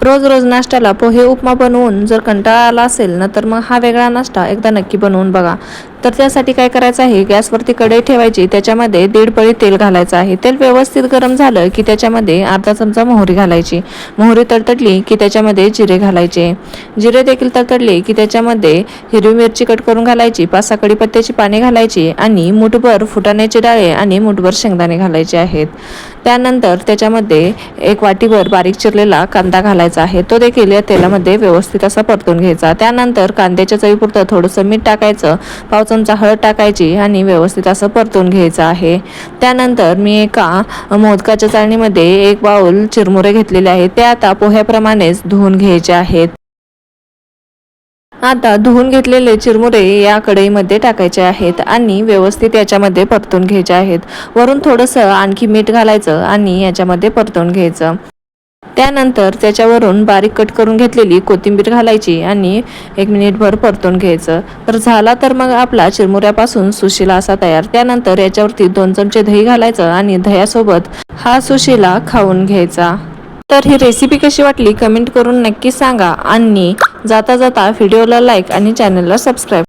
रोज रोज नाश्त्याला पोहे उपमा बनवून जर कंटाळा आला असेल ना, तर मग हा वेगळा नाश्ता एकदा नक्की बनवून बघा। तर त्यासाठी काय करायचं आहे, गॅसवरती कढई ठेवायची, त्याच्यामध्ये 1.5 पळी तेल घालायचं आहे। तेल व्यवस्थित गरम झालं की त्याच्यामध्ये अर्धा चमचा मोहरी घालायची। मोहरी तडतडली की त्याच्यामध्ये जिरे घालायचे। जिरे देखील तडतडले की त्याच्यामध्ये हिरवी मिरची कट करून घालायची, 5-6 कढीपत्त्याची पाने घालायची आणि मुठभर फुटाण्याची डाळे आणि मुठभर शेंगदाणे घालायचे आहेत। त्यानंतर त्याच्यामध्ये 1 वाटीभर बारीक चिरलेला कांदा घालायचा आहे, तो देखील या तेलामध्ये व्यवस्थित असा परतून घ्यायचा। त्यानंतर कांद्याच्या चवीपुरतं थोडंसं मीठ टाकायचं, 1/2 चमचा हळद टाकायची आणि व्यवस्थित असं परतून घ्यायचं आहे। त्यानंतर मी एका मोदकाच्या चाळणीमध्ये 1 बाउल चिरमुरे घेतलेले आहेत, ते आता पोह्याप्रमाणेच धुवून घ्यायचे आहेत। आता धुवून घेतलेले चिरमुरे या कढईमध्ये टाकायचे आहेत आणि व्यवस्थित याच्यामध्ये परतून घ्यायचे आहेत। वरून थोडंसं आणखी मीठ घालायचं आणि याच्यामध्ये परतून घ्यायचं। त्यानंतर त्याच्यावरून बारीक कट करून घेतलेली कोथिंबीर घालायची आणि 1 मिनिटभर परतून घ्यायचं। तर झाला तर मग आपला चिरमुऱ्यापासून सुशिला असा तयार। त्यानंतर याच्यावरती 2 चमचे दही घालायचं आणि दह्यासोबत हा सुशिला खाऊन घ्यायचा। तर ही रेसिपी कशी वाटली कमेंट करून नक्की सांगा आणि जाता जाता व्हिडिओला लाईक आणि चॅनलला सबस्क्राईब